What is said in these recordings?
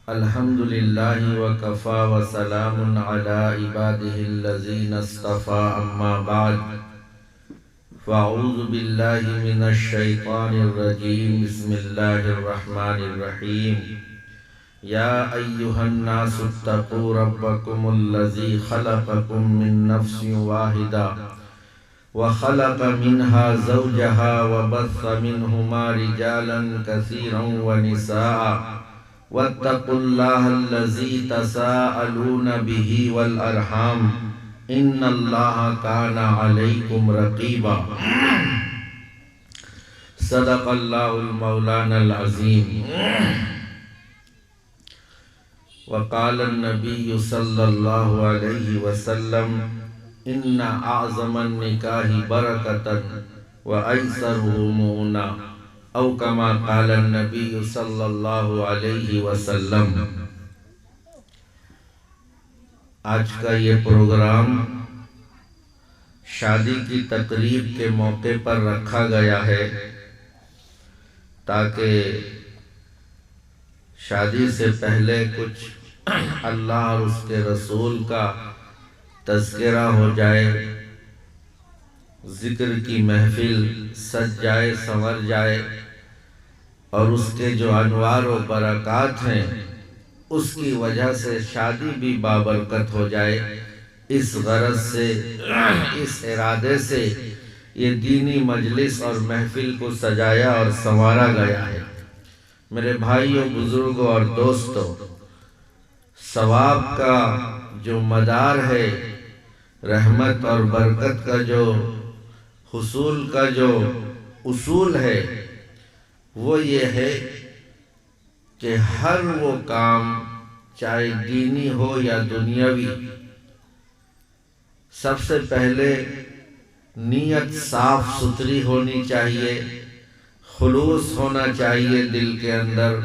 الحمد للہ وکفا وسلام علی عبادہ الذین اصطفى اما بعد فاعوذ باللہ من الشیطان الرجیم بسم اللہ الرحمن الرحیم یا ایہا الناس اتقوا ربکم الذی خلقکم من نفس واحدہ وخلق منها زوجها وبث منهما رجالا كثيرا ونساء واتقوا الله الذي تساءلون به والأرحام إن الله كان عليكم رقيبا صدق الله المولانا العظيم وقال النبي صلى الله عليه وسلم إن أعظم النكاح بركة وأيسره مؤنة او کما قال النبی صلی اللہ علیہ وسلم۔ آج کا یہ پروگرام شادی کی تقریب کے موقع پر رکھا گیا ہے تاکہ شادی سے پہلے کچھ اللہ اور اس کے رسول کا تذکرہ ہو جائے، ذکر کی محفل سج جائے، سنور جائے، اور اس کے جو انوار و برکات ہیں اس کی وجہ سے شادی بھی بابرکت ہو جائے، اس غرض سے، اس ارادے سے یہ دینی مجلس اور محفل کو سجایا اور سنوارا گیا ہے۔ میرے بھائیوں، بزرگوں اور دوستوں، ثواب کا جو مدار ہے، رحمت اور برکت کا جو حصول کا جو اصول ہے، وہ یہ ہے کہ ہر وہ کام چاہے دینی ہو یا دنیاوی، سب سے پہلے نیت صاف ستھری ہونی چاہیے، خلوص ہونا چاہیے دل کے اندر،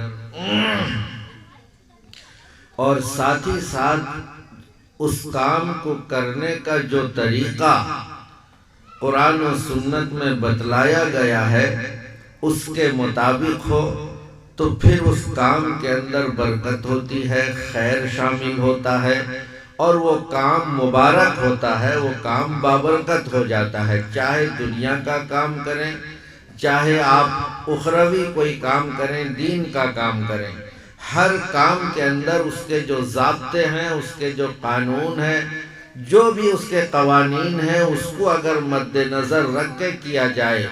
اور ساتھ ہی ساتھ اس کام کو کرنے کا جو طریقہ قرآن و سنت میں بتلایا گیا ہے اس کے مطابق ہو تو پھر اس کام کے اندر برکت ہوتی ہے، خیر شامل ہوتا ہے، اور وہ کام مبارک ہوتا ہے، وہ کام بابرکت ہو جاتا ہے۔ چاہے دنیا کا کام کریں، چاہے آپ اخروی کوئی کام کریں، دین کا کام کریں، ہر کام کے اندر اس کے جو ضابطے ہیں، اس کے جو قانون ہیں، جو بھی اس کے قوانین ہیں، اس کو اگر مد نظر رکھ کے کیا جائے،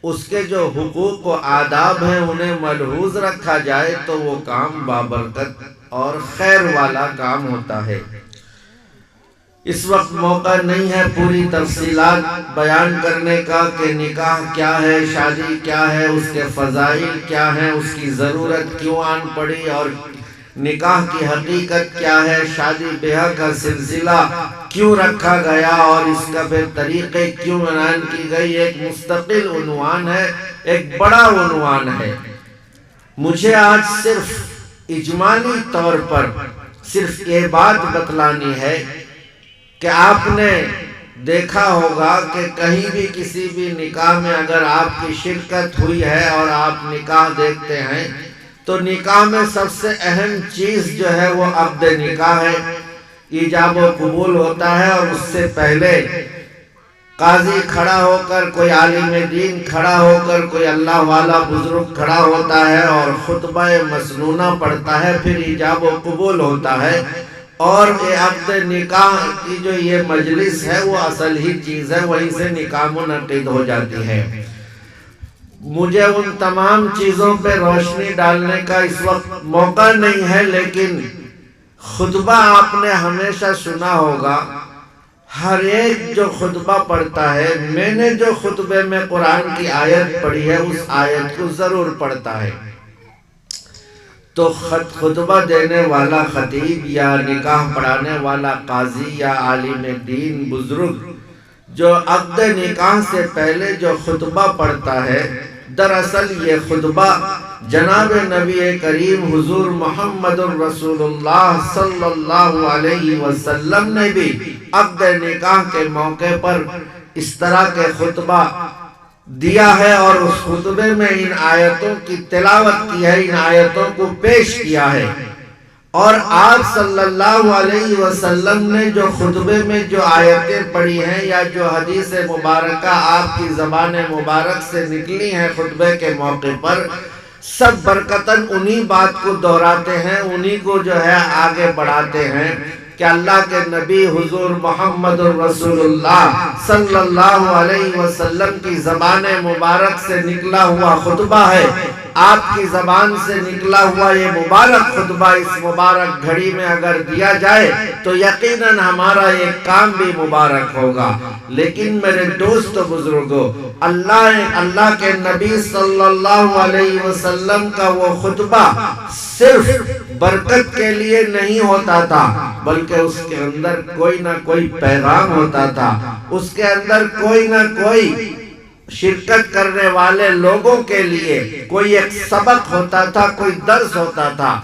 اس کے جو حقوق و آداب ہیں انہیں ملحوظ رکھا جائے تو وہ کام بابرکت اور خیر والا کام ہوتا ہے۔ اس وقت موقع نہیں ہے پوری تفصیلات بیان کرنے کا کہ نکاح کیا ہے، شادی کیا ہے، اس کے فضائل کیا ہیں، اس کی ضرورت کیوں آن پڑی، اور نکاح کی حقیقت کیا ہے، شادی بیاہ کا سلسلہ کیوں رکھا گیا اور اس کا پھر طریقے کیوں عنوان کی گئی۔ ایک مستقل عنوان ہے، ایک بڑا عنوان ہے۔ مجھے آج صرف اجمالی طور پر صرف یہ بات بتلانی ہے کہ آپ نے دیکھا ہوگا کہ کہیں بھی کسی بھی نکاح میں اگر آپ کی شرکت ہوئی ہے اور آپ نکاح دیکھتے ہیں تو نکاح میں سب سے اہم چیز جو ہے وہ عقد نکاح ہے، ایجاب و قبول ہوتا ہے، اور اس سے پہلے قاضی کھڑا ہو کر، کوئی عالم دین کھڑا ہو کر، کوئی اللہ والا بزرگ کھڑا ہوتا ہے اور خطبہ مسنونہ پڑھتا ہے، پھر ایجاب و قبول ہوتا ہے، اور عقد نکاح کی جو یہ مجلس ہے وہ اصل ہی چیز ہے، وہیں سے نکاح منعقد ہو جاتی ہے۔ مجھے ان تمام چیزوں پہ روشنی ڈالنے کا اس وقت موقع نہیں ہے، لیکن خطبہ آپ نے ہمیشہ سنا ہوگا، ہر ایک جو خطبہ پڑھتا ہے، میں نے جو خطبے میں قرآن کی آیت پڑھی ہے اس آیت کو ضرور پڑھتا ہے، تو خطبہ دینے والا خطیب یا نکاح پڑھانے والا قاضی یا عالم دین بزرگ جو عقد نکاح سے پہلے جو خطبہ پڑھتا ہے، دراصل یہ خطبہ جناب نبی کریم حضور محمد رسول اللہ صلی اللہ علیہ وسلم نے بھی عقد نکاح کے موقع پر اس طرح کے خطبہ دیا ہے اور اس خطبے میں ان آیتوں کی تلاوت کی ہے، ان آیتوں کو پیش کیا ہے۔ اور آپ صلی اللہ علیہ وسلم نے جو خطبے میں جو آیتیں پڑھی ہیں یا جو حدیث مبارکہ آپ کی زبان مبارک سے نکلی ہیں خطبے کے موقع پر، سب برکتاً انہی بات کو دہراتے ہیں، انہی کو جو ہے آگے بڑھاتے ہیں کہ اللہ کے نبی حضور محمد رسول اللہ صلی اللہ علیہ وسلم کی زبان مبارک سے نکلا ہوا خطبہ ہے۔ آپ کی زبان سے نکلا ہوا یہ مبارک خطبہ اس مبارک گھڑی میں اگر دیا جائے تو یقیناً ہمارا یہ کام بھی مبارک ہوگا۔ لیکن میرے دوست و بزرگوں، اللہ کے نبی صلی اللہ علیہ وسلم کا وہ خطبہ صرف برکت کے لیے نہیں ہوتا تھا، بلکہ اس کے اندر کوئی نہ کوئی پیغام ہوتا تھا، اس کے اندر کوئی نہ کوئی شرکت کرنے والے لوگوں کے لیے کوئی ایک سبق ہوتا تھا، کوئی درس ہوتا تھا۔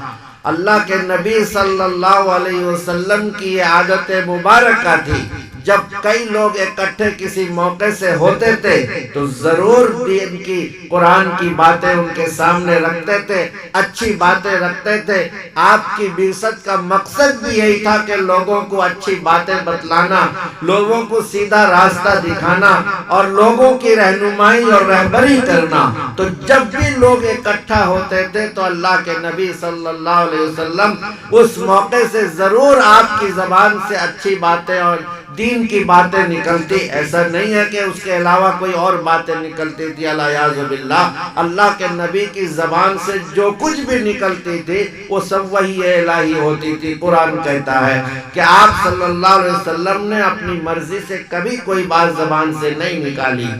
اللہ کے نبی صلی اللہ علیہ وسلم کی یہ عادت مبارکہ تھی، جب کئی لوگ اکٹھے کسی موقع سے ہوتے تھے تو ضرور دین کی قرآن کی باتیں ان کے سامنے رکھتے تھے، اچھی باتیں رکھتے تھے۔ آپ کی بعثت کا مقصد بھی یہی تھا کہ لوگوں کو اچھی باتیں بتلانا، لوگوں کو سیدھا راستہ دکھانا اور لوگوں کی رہنمائی اور رہبری کرنا۔ تو جب بھی لوگ اکٹھا ہوتے تھے تو اللہ کے نبی صلی اللہ علیہ وسلم اس موقع سے ضرور آپ کی زبان سے اچھی باتیں اور دین کی باتیں نکلتی، ایسا نہیں ہے کہ اس کے علاوہ کوئی اور باتیں نکلتی تھی۔ الیاذ باللہ، اللہ کے نبی کی زبان سے جو کچھ بھی نکلتی تھی وہ سب وحی الہی ہوتی تھی۔ قرآن کہتا ہے کہ آپ صلی اللہ علیہ وسلم نے اپنی مرضی سے کبھی کوئی بات زبان سے نہیں نکالی،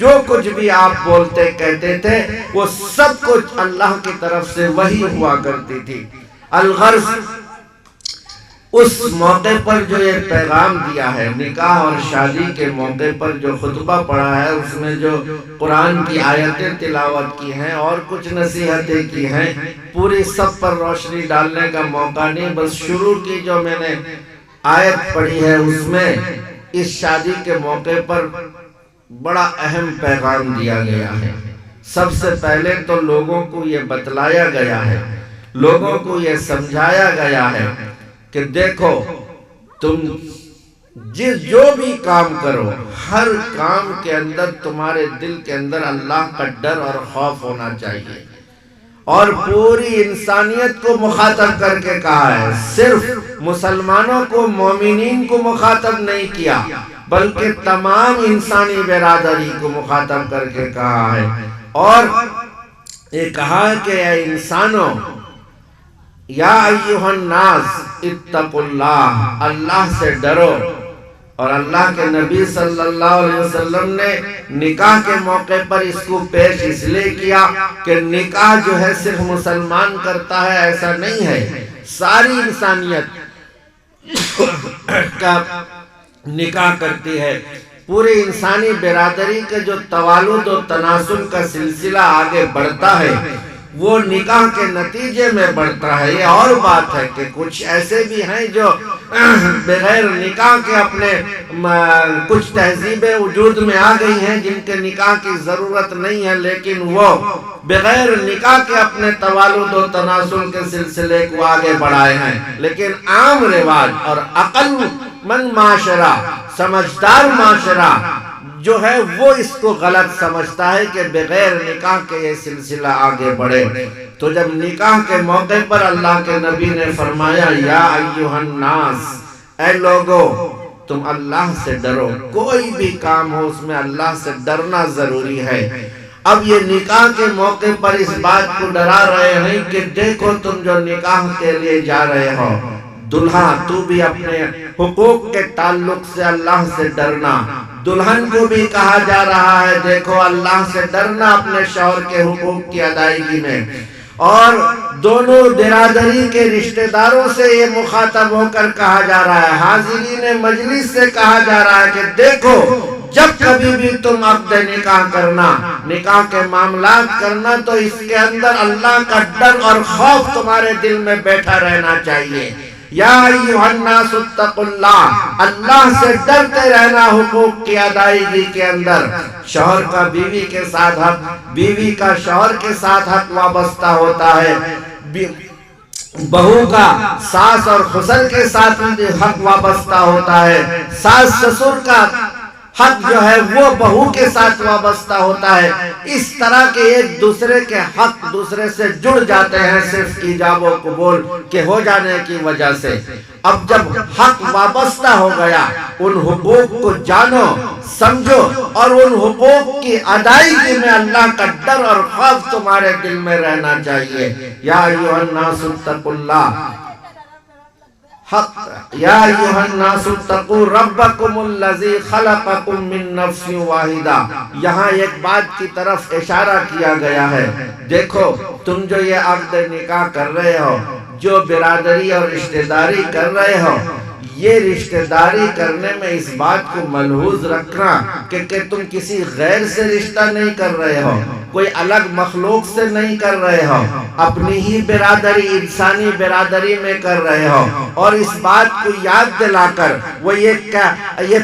جو کچھ بھی آپ بولتے کہتے تھے وہ سب کچھ اللہ کی طرف سے وحی ہوا کرتی تھی۔ الغرض، اس موقع پر جو یہ پیغام دیا ہے، نکاح اور شادی کے موقع پر جو خطبہ پڑھا ہے، اس میں جو قرآن کی آیتیں تلاوت کی ہیں اور کچھ نصیحتیں کی ہیں، پوری سب پر روشنی ڈالنے کا موقع نہیں، بس شروع کی جو میں نے آیت پڑھی ہے اس میں اس شادی کے موقع پر بڑا اہم پیغام دیا گیا ہے۔ سب سے پہلے تو لوگوں کو یہ بتلایا گیا ہے، لوگوں کو یہ سمجھایا گیا ہے کہ دیکھو، تم جو بھی کام کرو، ہر کام کے اندر تمہارے دل کے اندر اللہ کا ڈر اور خوف ہونا چاہیے۔ اور پوری انسانیت کو مخاطب کر کے کہا ہے، صرف مسلمانوں کو، مومنین کو مخاطب نہیں کیا، بلکہ تمام انسانی برادری کو مخاطب کر کے کہا ہے۔ اور یہ کہا کہ اے انسانوں، یا ایھا الناس اتقوا اللہ، اللہ سے ڈرو۔ اور اللہ کے نبی صلی اللہ علیہ وسلم نے نکاح کے موقع پر اس کو پیش اس لیے کیا کہ نکاح جو ہے صرف مسلمان کرتا ہے، ایسا نہیں ہے، ساری انسانیت کا نکاح کرتی ہے۔ پوری انسانی برادری کے جو توالد و تناسل کا سلسلہ آگے بڑھتا ہے وہ نکاح کے نتیجے میں بڑھتا ہے۔ یہ اور بات ہے کہ کچھ ایسے بھی ہیں جو بغیر نکاح کے اپنے کچھ تہذیبیں وجود میں آ گئی ہیں جن کے نکاح کی ضرورت نہیں ہے، لیکن وہ بغیر نکاح کے اپنے توالد و تناسل کے سلسلے کو آگے بڑھائے ہیں۔ لیکن عام رواج اور عقل مند معاشرہ، سمجھدار معاشرہ جو ہے وہ اس کو غلط سمجھتا ہے کہ بغیر نکاح کے یہ سلسلہ آگے بڑھے۔ تو جب نکاح کے موقع پر اللہ کے نبی نے فرمایا یا ایھا الناس، اے لوگو تم اللہ سے ڈرو، کوئی بھی کام ہو اس میں اللہ سے ڈرنا ضروری ہے۔ اب یہ نکاح کے موقع پر اس بات کو ڈرا رہے ہیں کہ دیکھو تم جو نکاح کے لیے جا رہے ہو، دلہا تو بھی اپنے حقوق کے تعلق سے اللہ سے ڈرنا۔ دلہن کو بھی کہا جا رہا ہے دیکھو اللہ سے ڈرنا اپنے شوہر کے حقوق کی ادائیگی میں۔ اور دونوں برادری کے رشتہ داروں سے یہ مخاطب ہو کر کہا جا رہا ہے، حاضرین مجلس سے کہا جا رہا ہے کہ دیکھو جب کبھی بھی تم عقد نکاح کرنا، نکاح کے معاملات کرنا، تو اس کے اندر اللہ کا ڈر اور خوف تمہارے دل میں بیٹھا رہنا چاہیے۔ یا ایھا الناس اتقوا اللہ، اللہ سے ڈرتے رہنا حقوق کی ادائیگی کے اندر۔ شوہر کا بیوی کے ساتھ حق، بیوی کا شوہر کے ساتھ حق وابستہ ہوتا ہے، بہو کا ساس اور خسر کے ساتھ حق وابستہ ہوتا ہے، ساس سسر کا حق جو ہے وہ بہو کے ساتھ وابستہ ہوتا ہے۔ اس طرح کے ایک دوسرے کے حق دوسرے سے جڑ جاتے ہیں صرف ایجاب و قبول کے ہو جانے کی وجہ سے۔ اب جب حق وابستہ ہو گیا، ان حقوق کو جانو سمجھو اور ان حقوق کی ادائیگی میں اللہ کا ڈر اور خوف تمہارے دل میں رہنا چاہیے۔ یا ایھا الناس اتقوا اللہ حق یا ایھا الناس اتقوا ربکم الذی خلقکم من نفس واحدہ۔ یہاں ایک بات کی طرف اشارہ کیا گیا ہے، دیکھو تم جو یہ عقد نکاح کر رہے ہو، جو برادری اور رشتہ داری کر رہے ہو، یہ رشتہ داری کرنے میں اس بات کو ملحوظ رکھنا کہ تم کسی غیر سے رشتہ نہیں کر رہے ہو، کوئی الگ مخلوق سے نہیں کر رہے ہو، اپنی ہی برادری انسانی برادری میں کر رہے ہو۔ اور اس بات کو یاد دلا کر وہ یہ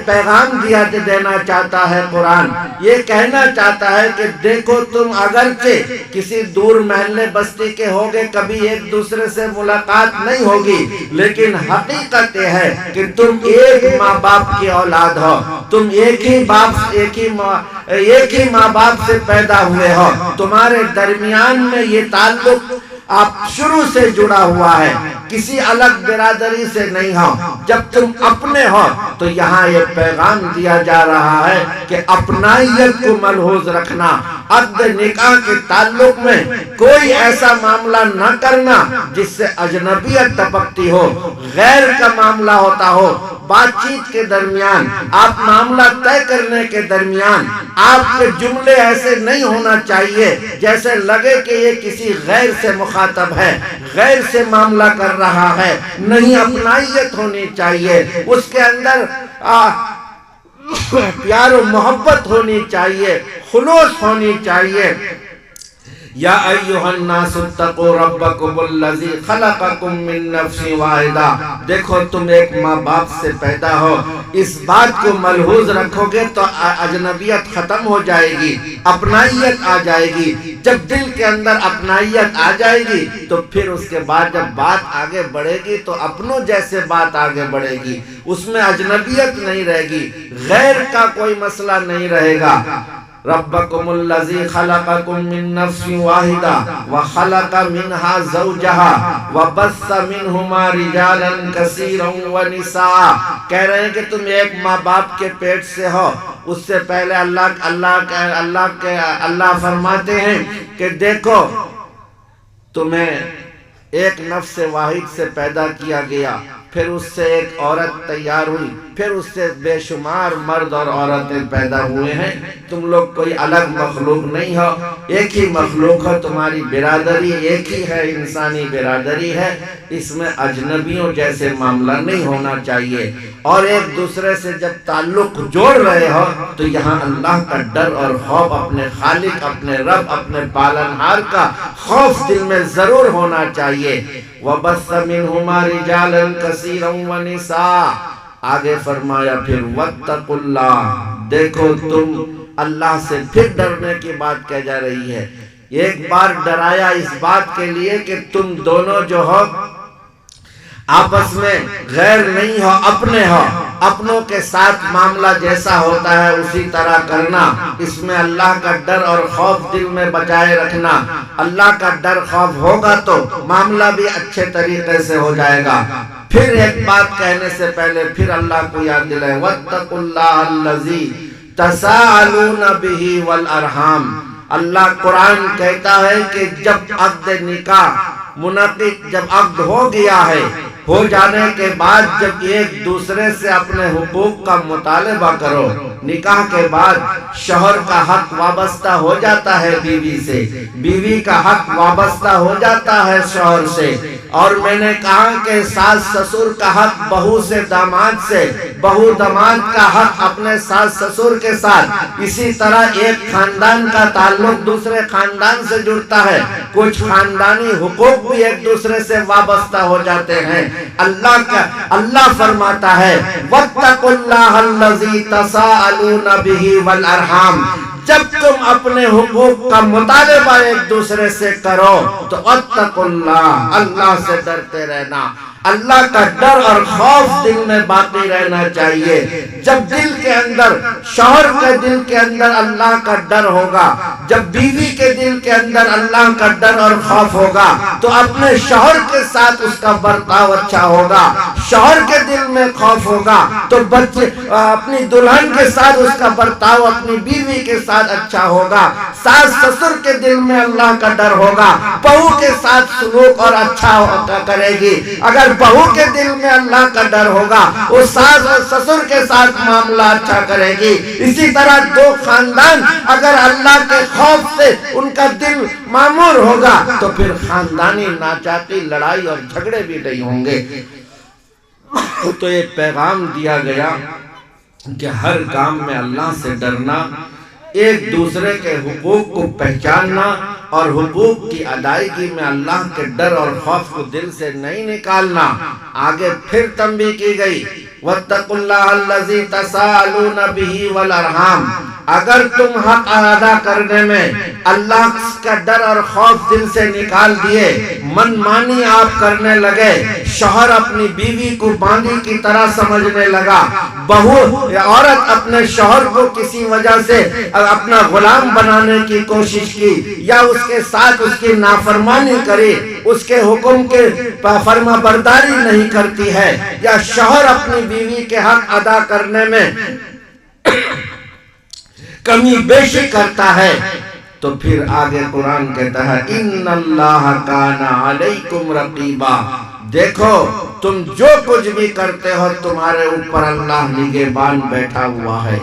پیغام دینا چاہتا ہے قرآن، یہ کہنا چاہتا ہے کہ دیکھو تم اگرچہ کسی دور محلے بستی کے ہوگے، کبھی ایک دوسرے سے ملاقات نہیں ہوگی، لیکن حقیقت یہ ہے کہ تم ایک ماں باپ کی اولاد ہو، تم ایک ہی ماں باپ سے پیدا ہوئے ہو، تمہارے درمیان میں یہ تعلق آپ شروع سے جڑا ہوا ہے، کسی الگ برادری سے نہیں ہو۔ جب تم اپنے ہو تو یہاں یہ پیغام دیا جا رہا ہے کہ اپنائیت کو ملحوظ رکھنا، عقد نکاح کے تعلق میں کوئی ایسا معاملہ نہ کرنا جس سے اجنبیت ٹپکتی ہو، غیر کا معاملہ ہوتا ہو۔ بات چیت کے درمیان، آپ معاملہ طے کرنے کے درمیان آپ کے جملے ایسے نہیں ہونا چاہیے جیسے لگے کہ یہ کسی غیر سے مخاطب ہے، غیر سے معاملہ کر رہا ہے۔ نہیں، اپنائیت ہونی چاہیے، اس کے اندر پیار و محبت ہونی چاہیے، خلوص ہونی چاہیے۔ یا ایھا الناس اتقوا ربکم الذی خلقکم من نفس واحدہ۔ دیکھو تم ایک ماں باپ سے پیدا ہو، اس بات کو ملحوظ رکھو گے تو اجنبیت ختم ہو جائے گی، اپنائیت آ جائے گی۔ جب دل کے اندر اپنائیت آ جائے گی تو پھر اس کے بعد جب بات آگے بڑھے گی تو اپنوں جیسے بات آگے بڑھے گی، اس میں اجنبیت نہیں رہے گی، غیر کا کوئی مسئلہ نہیں رہے گا۔ ربکم الذی خلقکم من نفس واحدہ وخلق منہا زوجہا وبث منہما رجالا کثیرا ونساء۔ کہہ رہے ہیں کہ تم ایک ماں باپ کے پیٹ سے ہو، اس سے پہلے اللہ فرماتے ہیں کہ دیکھو تمہیں ایک نفس واحد سے پیدا کیا گیا، پھر اس سے ایک عورت تیار ہوئی، پھر اس سے بے شمار مرد اور عورتیں پیدا ہوئے ہیں۔ تم لوگ کوئی الگ مخلوق نہیں ہو، ایک ہی مخلوق ہو، تمہاری برادری ایک ہی ہے، انسانی برادری ہے، اس میں اجنبیوں جیسے معاملہ نہیں ہونا چاہیے۔ اور ایک دوسرے سے جب تعلق جوڑ رہے ہو تو یہاں اللہ کا ڈر اور خوف، اپنے خالق، اپنے رب، اپنے پالنہار کا خوف دل میں ضرور ہونا چاہیے۔ وَبَثَّ مِنْهُمَا رِجَالًا كَثِيرًا وَنِسَاءً۔ آگے فرمایا پھر وَاتَّقُوا اللَّهَ۔ دیکھو تم اللہ سے پھر ڈرنے کی بات کہہ جا رہی ہے۔ ایک بار ڈرایا اس بات کے لیے کہ تم دونوں جو ہو آپس میں غیر نہیں ہو، اپنے ہو، اپنوں کے ساتھ معاملہ جیسا ہوتا ہے اسی طرح کرنا۔ اس میں اللہ کا ڈر اور خوف دل میں بچائے رکھنا۔ اللہ کا ڈر خوف ہوگا تو معاملہ بھی اچھے طریقے سے ہو جائے گا۔ پھر ایک بات کہنے سے پہلے پھر اللہ کو یاد دلائے، وَاتَّقُوا اللَّهَ الَّذِي تَسَاءَلُونَ بِهِ وَالْأَرْحَامَ۔ اللہ قرآن کہتا ہے کہ جب عقد نکاح منعقد، جب عقد ہو گیا ہے، ہو جانے کے بعد جب ایک دوسرے سے اپنے حقوق کا مطالبہ کرو، نکاح کے بعد شوہر کا حق وابستہ ہو جاتا ہے بیوی سے، بیوی کا حق وابستہ ہو جاتا ہے شوہر سے۔ اور میں نے کہا کہ ساس سسر کا حق بہو سے داماد سے، بہو داماد کا حق اپنے ساس سسر کے ساتھ، اسی طرح ایک خاندان کا تعلق دوسرے خاندان سے جڑتا ہے، کچھ خاندانی حقوق بھی ایک دوسرے سے وابستہ ہو جاتے ہیں۔ اللہ فرماتا ہے وَاتَّقُوا اللَّهَ الَّذِي تَسَاءَلُونَ بِهِ وَالْأَرْحَامَ۔ جب تم اپنے حقوق کا مطالبہ ایک دوسرے سے کرو تو اتقوا اللہ، اللہ سے ڈرتے رہنا، اللہ کا ڈر اور خوف دل میں باقی رہنا چاہیے۔ جب دل کے اندر، شوہر کے دل کے اندر اللہ کا ڈر ہوگا، جب بیوی کے دل کے اندر اللہ کا ڈر اور خوف ہوگا تو اپنے شوہر کے ساتھ اس کا برتاؤ اچھا ہوگا۔ شوہر کے دل میں خوف ہوگا تو بچے اپنی دلہن کے ساتھ اس کا برتاؤ اپنی بیوی کے ساتھ اچھا ہوگا۔ ساس سسر کے دل میں اللہ کا ڈر ہوگا، بہو کے ساتھ سلوک اور اچھا کرے گی۔ اگر بہو کے دل میں اللہ کا ڈر ہوگا وہ ساس اور سسر کے ساتھ معاملہ اچھا کرے گی۔ اسی طرح دو خاندان اگر اللہ کے خوف سے ان کا دل معمور ہوگا تو پھر خاندانی ناچاتی لڑائی اور جھگڑے بھی نہیں ہوں گے۔ تو یہ پیغام دیا گیا کہ ہر کام میں اللہ سے ڈرنا، ایک دوسرے کے حقوق کو پہچاننا اور حقوق کی ادائیگی میں اللہ کے ڈر اور خوف کو دل سے نہیں نکالنا۔ آگے پھر تنبیہ کی گئی وَاتَّقُوا اللَّهَ الَّذِي تَسَاءَلُونَ بِهِ وَالْأَرْحَامَ، اگر تم حق ادا کرنے میں اللہ کا ڈر اور خوف دل سے نکال دیے، من مانی آپ کرنے لگے، شوہر اپنی بیوی کو باندھی کی طرح سمجھنے لگا، بہو یا عورت اپنے شوہر کو کسی وجہ سے اپنا غلام بنانے کی کوشش کی، یا اس کے ساتھ اس کی نافرمانی کری، اس کے حکم کے فرما برداری نہیں کرتی ہے، یا شوہر اپنی بیوی کے حق ادا کرنے میں کمی بیشی کرتا ہے، تو پھر آگے قرآن کہتا ہے ان اللہ کان علیکم رقیبا، دیکھو تم جو کچھ بھی کرتے ہو تمہارے اوپر اللہ نگہبان بیٹھا ہوا ہے،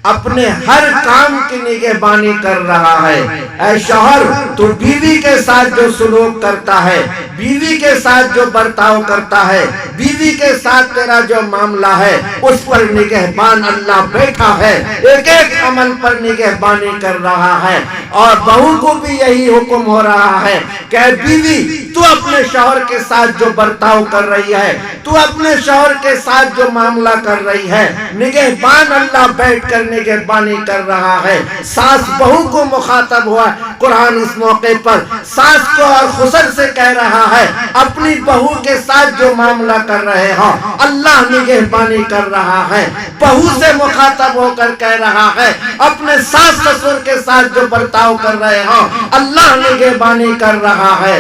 اپنے ہر کام کی نگہبانی کر رہا ہے۔ اے شوہر، تو بیوی کے ساتھ جو سلوک کرتا ہے، بیوی کے ساتھ جو برتاؤ کرتا ہے، بیوی کے ساتھ تیرا جو معاملہ ہے، اس پر نگہبان اللہ بیٹھا ہے، ایک ایک عمل پر نگہبانی کر رہا ہے۔ اور بہو کو بھی یہی حکم ہو رہا ہے کہ اے بیوی، تو اپنے شوہر کے ساتھ جو برتاؤ کر رہی ہے، تو اپنے شوہر کے ساتھ جو معاملہ کر رہی ہے، نگہبان اللہ بیٹھ کر نگہبانی کر رہا ہے۔ ساس بہو کو مخاطب ہوا، قرآن اس موقع پر ساس کو اور خسر سے کہہ رہا ہے اپنی بہو کے ساتھ جو معاملہ کر رہے ہو اللہ نگہبانی کر رہا ہے۔ بہو سے مخاطب ہو کر کہہ رہا ہے اپنے ساس سسر کے ساتھ جو برتاؤ کر رہے ہو اللہ نگہبانی کر رہا ہے۔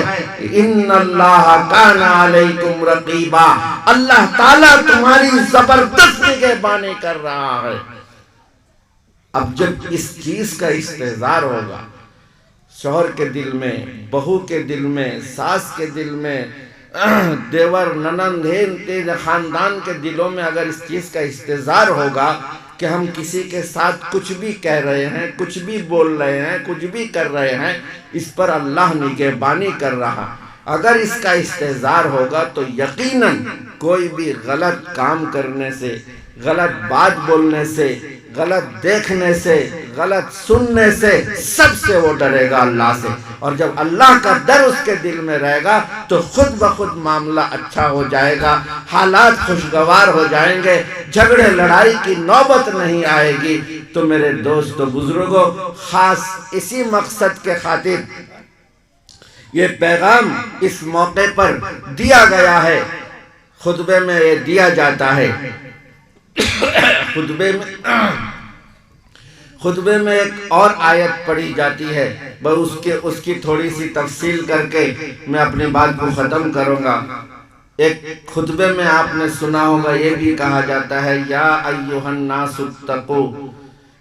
ان اللہ کان علیکم رقیبا، اللہ تعالیٰ تمہاری زبردست نگہبانی کر رہا ہے۔ اب جب اس چیز کا استحضار ہوگا شوہر کے دل میں، بہو کے دل میں، ساس کے دل میں، دیور ننند تیرے خاندان کے دلوں میں اگر اس چیز کا استحضار ہوگا کہ ہم کسی کے ساتھ کچھ بھی کہہ رہے ہیں، کچھ بھی بول رہے ہیں، کچھ بھی کر رہے ہیں، اس پر اللہ نگہبانی کر رہا، اگر اس کا استحضار ہوگا تو یقیناً کوئی بھی غلط کام کرنے سے، غلط بات بولنے سے، غلط دیکھنے سے، غلط سننے سے، سب سے وہ ڈرے گا اللہ سے۔ اور جب اللہ کا ڈر اس کے دل میں رہے گا تو خود بخود معاملہ اچھا ہو جائے گا، حالات خوشگوار ہو جائیں گے، جھگڑے لڑائی کی نوبت نہیں آئے گی۔ تو میرے دوست و بزرگوں، خاص اسی مقصد کے خاطر یہ پیغام اس موقع پر دیا گیا ہے، خطبے میں یہ دیا جاتا ہے۔ خطبے میں ایک اور آیت پڑھی جاتی ہے، بس اس کی تھوڑی سی تفصیل کر کے میں اپنی بات کو ختم کروں گا۔ ایک خطبے میں آپ نے سنا ہوگا، یہ بھی کہا جاتا ہے یا ایھا الناس اتقوا،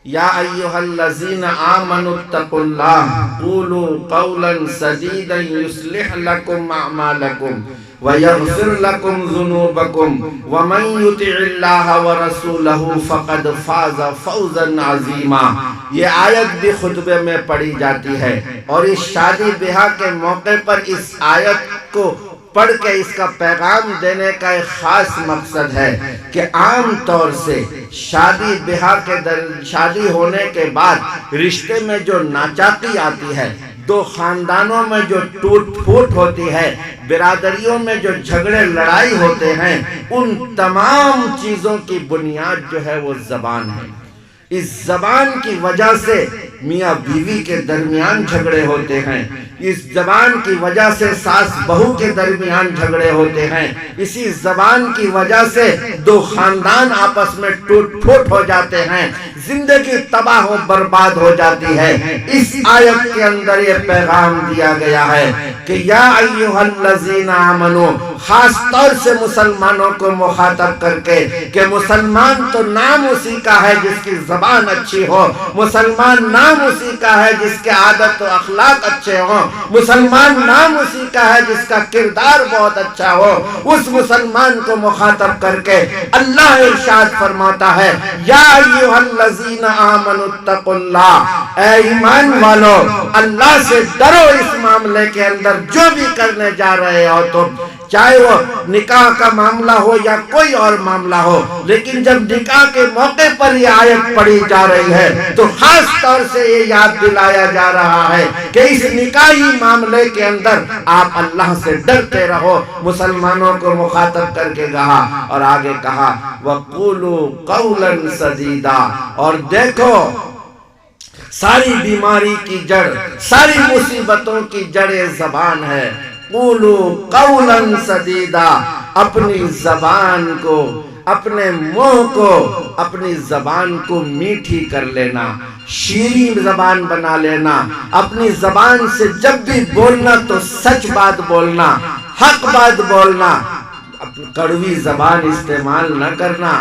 یا ایھا الذین آمنوا اتقوا اللہ قولوا قولا سدیدا یصلح لکم اعمالکم وَيَغْفِرْ لَكُمْ ذُنُوبَكُمْ وَمَنْ يُطِعِ اللَّهَ وَرَسُولَهُ فَقَدْ فَازَ فَوْزًا عَظِيمًا۔ یہ آیت بھی خطبے میں پڑھی جاتی ہے، اور اس شادی بیاہ کے موقع پر اس آیت کو پڑھ کے اس کا پیغام دینے کا ایک خاص مقصد ہے کہ عام طور سے شادی بیاہ کے شادی ہونے کے بعد رشتے میں جو ناچاقی آتی ہے، دو خاندانوں میں جو ٹوٹ پھوٹ ہوتی ہے، برادریوں میں جو جھگڑے لڑائی ہوتے ہیں، ان تمام چیزوں کی بنیاد جو ہے وہ زبان ہے۔ اس زبان کی وجہ سے میاں بیوی کے درمیان جھگڑے ہوتے ہیں، اس زبان کی وجہ سے ساس بہو کے درمیان جھگڑے ہوتے ہیں، اسی زبان کی وجہ سے دو خاندان آپس میں ٹوٹ پھوٹ ہو جاتے ہیں، زندگی تباہ و برباد ہو جاتی ہے۔ اس آیت کے اندر یہ پیغام دیا گیا ہے کہ یا ایھا الذین آمنو، خاص طور سے مسلمانوں کو مخاطب کر کے کہ مسلمان تو نام اسی کا ہے جس کی زبان اچھی ہو، مسلمان نام اسی کا ہے جس کے عادت و اخلاق اچھے ہوں، مسلمان نام اسی کا ہے جس کا کردار بہت اچھا ہو۔ اس مسلمان کو مخاطب کر کے اللہ ارشاد فرماتا ہے یا ایھا الذین آمنوا اتقوا اللہ، اے ایمان والو اللہ سے ڈرو اس معاملے کے اندر جو بھی کرنے جا رہے ہو تم، چاہے وہ نکاح کا معاملہ ہو یا کوئی اور معاملہ ہو، لیکن جب نکاح کے موقع پر یہ آیت پڑھی جا رہی ہے تو خاص طور سے یہ یاد دلایا جا رہا ہے کہ اس نکاحی معاملے کے اندر آپ اللہ سے ڈرتے رہو۔ مسلمانوں کو مخاطب کر کے کہا اور آگے کہا وَقُولُوا قَوْلًا سَدِيدًا، اور دیکھو ساری بیماری کی جڑ، ساری مصیبتوں کی جڑ زبان ہے۔ قولوا قولا سدیدا، اپنی زبان کو، اپنے منہ کو، اپنی زبان کو میٹھی کر لینا، شیریں زبان بنا لینا، اپنی زبان سے جب بھی بولنا تو سچ بات بولنا، حق بات بولنا، کڑوی زبان استعمال نہ کرنا،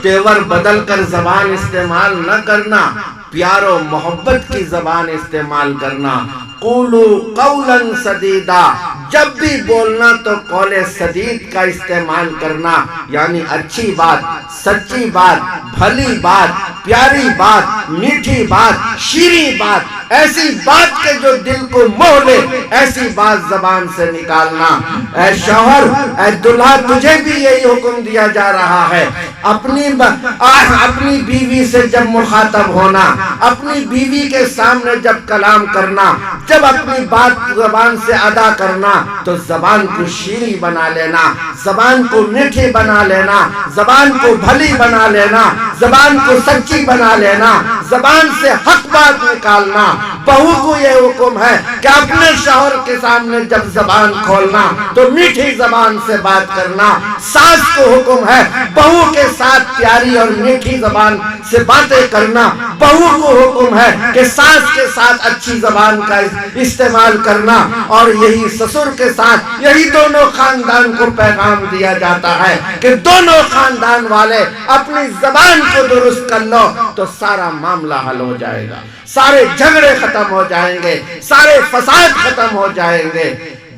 تیور بدل کر زبان استعمال نہ کرنا، پیار و محبت کی زبان استعمال کرنا۔ قولوا قولا سدیدا، جب بھی بولنا تو قول سدید کا استعمال کرنا، یعنی اچھی بات، سچی بات، بھلی بات، پیاری بات، میٹھی بات، شیریں بات، ایسی بات کے جو دل کو موہ لے، ایسی بات زبان سے نکالنا۔ اے شوہر، اے دلہا، تجھے بھی یہی حکم دیا جا رہا ہے، اپنی بیوی سے جب مخاطب ہونا، اپنی بیوی کے سامنے جب کلام کرنا، جب اپنی بات زبان سے ادا کرنا تو زبان کو شیریں بنا لینا، زبان کو میٹھی بنا لینا، زبان کو بھلی بنا لینا، زبان کو سچی بنا لینا، زبان سے حق بات نکالنا۔ بہو کو یہ حکم ہے کہ اپنے شوہر کے سامنے جب زبان کھولنا تو میٹھی زبان سے بات کرنا۔ ساس کو حکم ہے بہو کے ساتھ پیاری اور میٹھی زبان سے باتیں کرنا۔ بہو کو حکم ہے کہ ساس کے ساتھ اچھی زبان کا استعمال کرنا، اور یہی سسر کے ساتھ، یہی دونوں خاندان کو پیغام دیا جاتا ہے کہ دونوں خاندان والے اپنی زبان کو درست کر لو تو سارا معاملہ حل ہو جائے گا، سارے جھگڑے ختم ہو جائیں گے، سارے فساد ختم ہو جائیں گے۔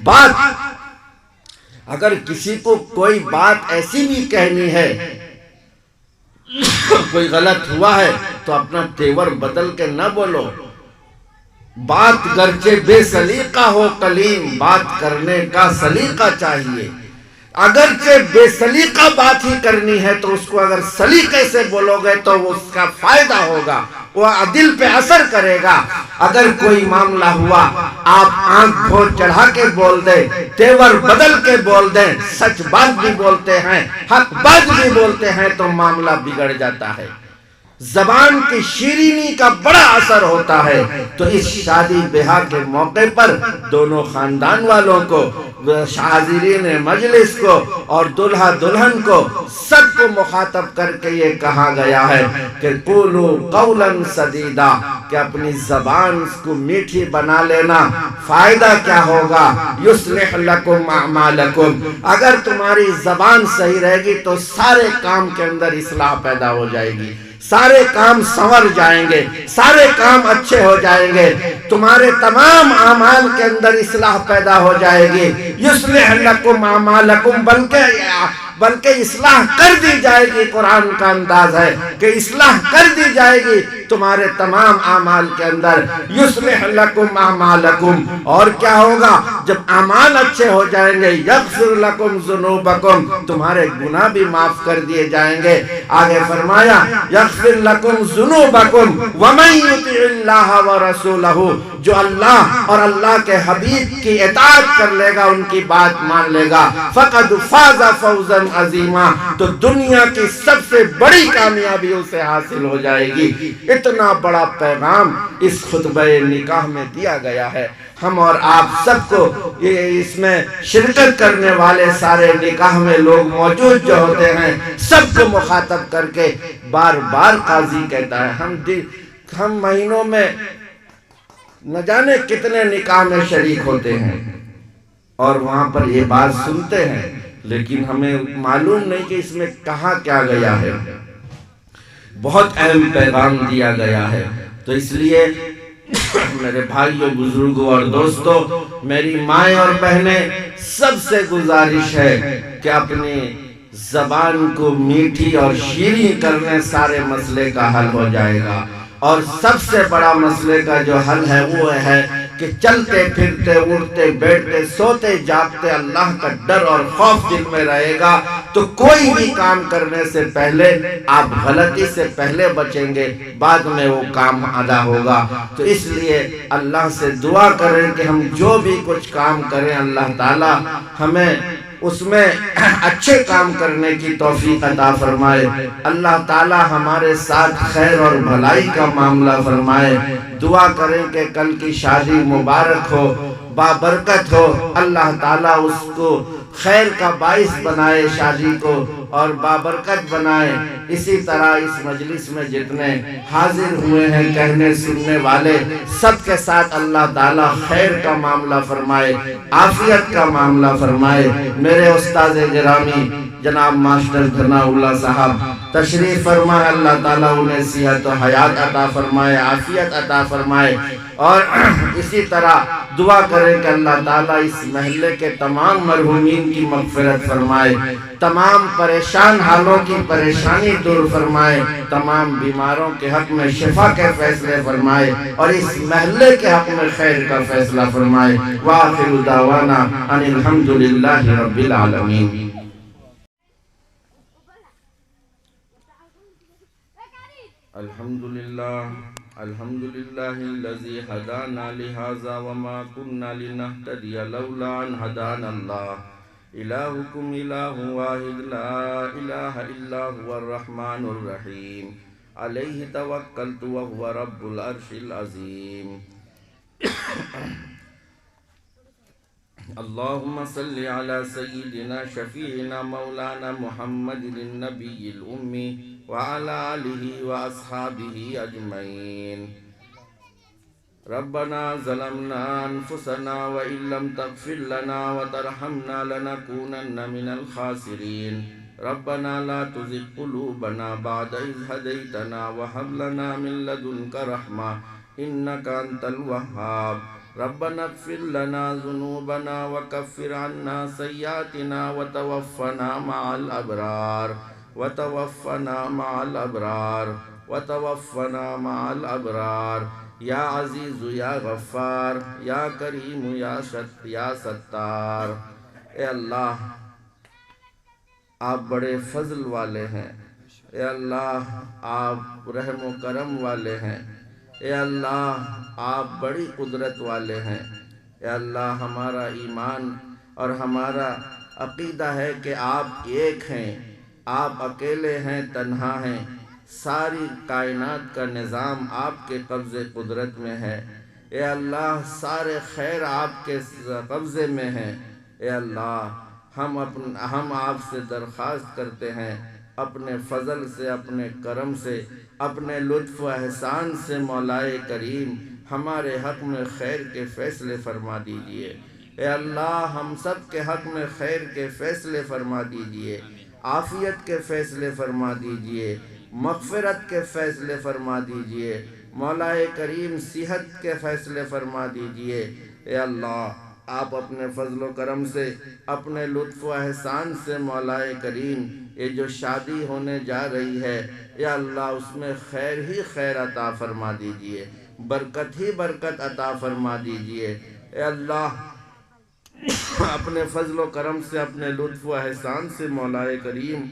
بات اگر کسی کو کوئی بات ایسی بھی کہنی ہے، کوئی غلط ہوا ہے تو اپنا تیور بدل کے نہ بولو۔ بات گرچہ بے سلیقہ ہو کلیم، بات کرنے کا سلیقہ چاہیے۔ اگرچہ بے سلیقہ بات ہی کرنی ہے تو اس کو اگر سلیقے سے بولو گے تو اس کا فائدہ ہوگا، وہ دل پہ اثر کرے گا۔ اگر کوئی معاملہ ہوا، آپ آنکھ بھور چڑھا کے بول دیں، تیور بدل کے بول دیں، سچ بات بھی بولتے ہیں، حق بات بھی بولتے ہیں تو معاملہ بگڑ جاتا ہے۔ زبان کی شیرینی کا بڑا اثر ہوتا ہے۔ تو اس شادی بیاہ کے موقع پر دونوں خاندان والوں کو، حاضرین مجلس کو اور دلہا دلہن کو، سب کو مخاطب کر کے یہ کہا گیا ہے کہ قولوا قولا سدیدا، کہ اپنی زبان کو میٹھی بنا لینا۔ فائدہ کیا ہوگا؟ یصلح لکم اعمالکم، اگر تمہاری زبان صحیح رہے گی تو سارے کام کے اندر اصلاح پیدا ہو جائے گی، سارے کام سنور جائیں گے، سارے کام اچھے ہو جائیں گے، تمہارے تمام اعمال کے اندر اصلاح پیدا ہو جائے گی۔ یصلح لکم اعمالکم، بلکہ اصلاح کر دی جائے گی۔ قرآن کا انداز ہے کہ اصلاح کر دی جائے گی تمہارے تمام اعمال کے اندر۔ یصلح لکم اعمالکم، اور کیا ہوگا؟ جب اعمال اچھے ہو جائیں گے یغفر لکم ذنوبکم تمہارے گناہ بھی معاف کر دیے جائیں گے. آگے فرمایا یغفر لکم ذنوبکم ومن یطع اللہ ورسولہ جو اللہ اور اللہ کے حبیب کی اطاعت کر لے گا ان کی بات مان لے گا فقد فاز فوزا عظیما تو دنیا کی سب سے بڑی کامیابی اسے حاصل ہو جائے گی. اتنا بڑا پیغام اس خطبہ نکاح میں دیا گیا ہے. ہم اور آپ سب کو اس میں شرکت کرنے والے سارے نکاح میں لوگ موجود جو ہوتے ہیں سب کو مخاطب کر کے بار بار قاضی کہتا ہے ہم مہینوں میں نہ جانے کتنے نکاح میں شریک ہوتے ہیں اور وہاں پر یہ بات سنتے ہیں لیکن ہمیں معلوم نہیں کہ اس میں کہاں کیا گیا ہے. بہت اہم پیغام دیا گیا ہے. تو اس لیے میرے بھائیوں بزرگوں اور دوستوں میری مائیں اور بہنیں سب سے گزارش ہے کہ اپنی زبان کو میٹھی اور شیریں کرنے سارے مسئلے کا حل ہو جائے گا. اور سب سے بڑا مسئلے کا جو حل ہے وہ ہے کہ چلتے پھرتے اٹھتے بیٹھتے سوتے جاگتے اللہ کا ڈر اور خوف دل میں رہے گا تو کوئی بھی کام کرنے سے پہلے آپ غلطی سے پہلے بچیں گے بعد میں وہ کام ادا ہوگا. تو اس لیے اللہ سے دعا کریں کہ ہم جو بھی کچھ کام کریں اللہ تعالی ہمیں اس میں اچھے کام کرنے کی توفیق عطا فرمائے. اللہ تعالی ہمارے ساتھ خیر اور بھلائی کا معاملہ فرمائے. دعا کریں کہ کل کی شادی مبارک ہو بابرکت ہو. اللہ تعالیٰ اس کو خیر کا باعث بنائے شادی کو اور بابرکت بنائے. اسی طرح اس مجلس میں جتنے حاضر ہوئے ہیں کہنے سننے والے سب کے ساتھ اللہ تعالیٰ خیر کا معاملہ فرمائے عافیت کا معاملہ فرمائے. میرے استاد گرامی جناب ماسٹر ثناء اللہ صاحب تشریف فرمائے. اللہ تعالیٰ انہیں صحت و حیات عطا فرمائے عافیت عطا فرمائے. اور اسی طرح دعا کریں کہ اللہ تعالیٰ اس محلے کے تمام مرحومین کی مغفرت فرمائے تمام پریشان حالوں کی پریشانی دور فرمائے تمام بیماروں کے حق میں شفا کے فیصلے فرمائے اور اس محلے کے حق میں خیر کا فیصلہ فرمائے. وآخر دعوانا ان الحمدللہ رب العالمین. الحمدللہ الذی ہدانا لہذا وما كنا لنہتدی لولا ان ہدانا اللہ. الہکم الہ واحد لا الہ الا هو الرحمن الرحیم علیہ توکلت وهو رب العرش العظیم. اللہم صل علی سیدنا شفیعنا مولانا محمد النبی الامی وعلى آلہ واصحابہ اجمعین. ربنا ظلمنا انفسنا وان لم تغفر لنا وترحمنا لنكونن من الخاسرین. ربنا لا تزغ قلوبنا بعد اذ هديتنا وهب لنا من لدنك رحمة انك انت الوهاب. ربنا اغفر لنا ذنوبنا وكفر عنا سيئاتنا وتوفنا مع الابرار وتوفنا مع الابرار وتوفنا مع الابرار. یا عزیز یا غفار یا کریم یا ستار. اے اللہ آپ بڑے فضل والے ہیں. اے اللہ آپ رحم و کرم والے ہیں. اے اللہ آپ بڑی قدرت والے ہیں. اے اللہ ہمارا ایمان اور ہمارا عقیدہ ہے کہ آپ ایک ہیں آپ اکیلے ہیں تنہا ہیں. ساری کائنات کا نظام آپ کے قبضے قدرت میں ہے. اے اللہ سارے خیر آپ کے قبضے میں ہیں. اے اللہ ہم آپ سے درخواست کرتے ہیں اپنے فضل سے اپنے کرم سے اپنے لطف و احسان سے مولائے کریم ہمارے حق میں خیر کے فیصلے فرما دیجئے. اے اللہ ہم سب کے حق میں خیر کے فیصلے فرما دیجئے عافیت کے فیصلے فرما دیجئے مغفرت کے فیصلے فرما دیجئے مولائے کریم صحت کے فیصلے فرما دیجئے. اے اللہ آپ اپنے فضل و کرم سے اپنے لطف و احسان سے مولائے کریم یہ جو شادی ہونے جا رہی ہے یا اللہ اس میں خیر ہی خیر عطا فرما دیجئے برکت ہی برکت عطا فرما دیجئے. اے اللہ اپنے فضل و کرم سے، اپنے لطف و احسان سے مولا کریم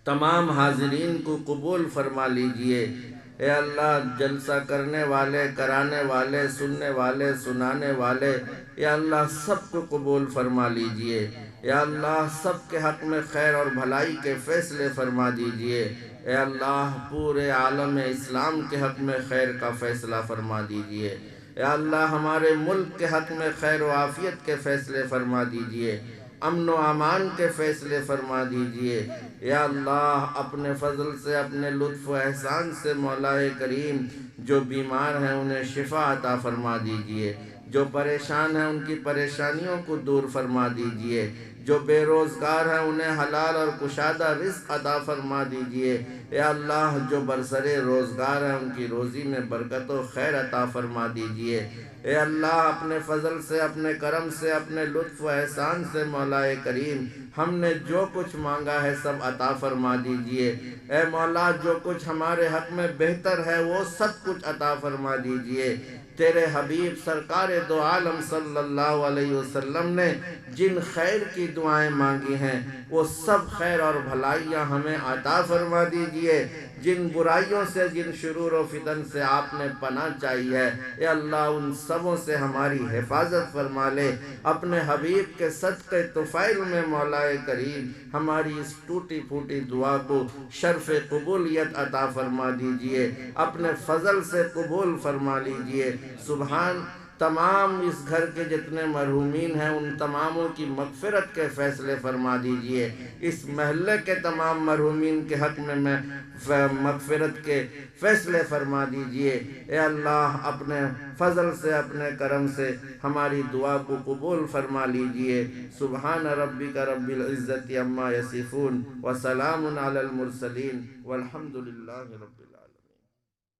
تمام حاضرین کو قبول فرما لیجئے۔ اے اللہ، جلسہ کرنے والے، کرانے والے، سننے والے، سنانے والے، یا اللہ سب کو قبول فرما لیجئے۔ یا اللہ سب کے حق میں خیر اور بھلائی کے فیصلے فرما دیجئے۔ اے اللہ پورے عالم اسلام کے حق میں خیر کا فیصلہ فرما دیجئے۔ یا اللہ ہمارے ملک کے حق میں خیر و عافیت کے فیصلے فرما دیجئے، امن و امان کے فیصلے فرما دیجئے۔ یا اللہ اپنے فضل سے، اپنے لطف و احسان سے مولا کریم جو بیمار ہیں انہیں شفا عطا فرما دیجئے، جو پریشان ہیں ان کی پریشانیوں کو دور فرما دیجئے، جو بے روزگار ہیں انہیں حلال اور کشادہ رزق عطا فرما دیجئے۔ یا اللہ جو برسرے روزگار ہیں ان کی روزی میں برکت و خیر عطا فرما دیجئے۔ اے اللہ اپنے فضل سے، اپنے کرم سے، اپنے لطف و احسان سے مولا کریم ہم نے جو کچھ مانگا ہے سب عطا فرما دیجئے۔ اے مولا جو کچھ ہمارے حق میں بہتر ہے وہ سب کچھ عطا فرما دیجئے۔ تیرے حبیب سرکار دو عالم صلی اللہ علیہ وسلم نے جن خیر کی دعائیں مانگی ہیں وہ سب خیر اور بھلائیاں ہمیں عطا فرما دیجئے۔ جن برائیوں سے، جن شرور و فتن سے آپ نے پناہ چاہی ہے، اے اللہ ان سبوں سے ہماری حفاظت فرما لے۔ اپنے حبیب کے صدقے طفیل میں مولا کریم ہماری اس ٹوٹی پھوٹی دعا کو شرف قبولیت عطا فرما دیجئے، اپنے فضل سے قبول فرما لیجئے۔ سبحان تمام اس گھر کے جتنے مرحومین ہیں ان تماموں کی مغفرت کے فیصلے فرما دیجئے۔ اس محلے کے تمام مرحومین کے حق میں مغفرت کے فیصلے فرما دیجئے۔ اے اللہ اپنے فضل سے، اپنے کرم سے ہماری دعا کو قبول فرما لیجئے۔ سبحان ربک رب العزت عما یصفون وسلام علی المرسلین والحمد للہ رب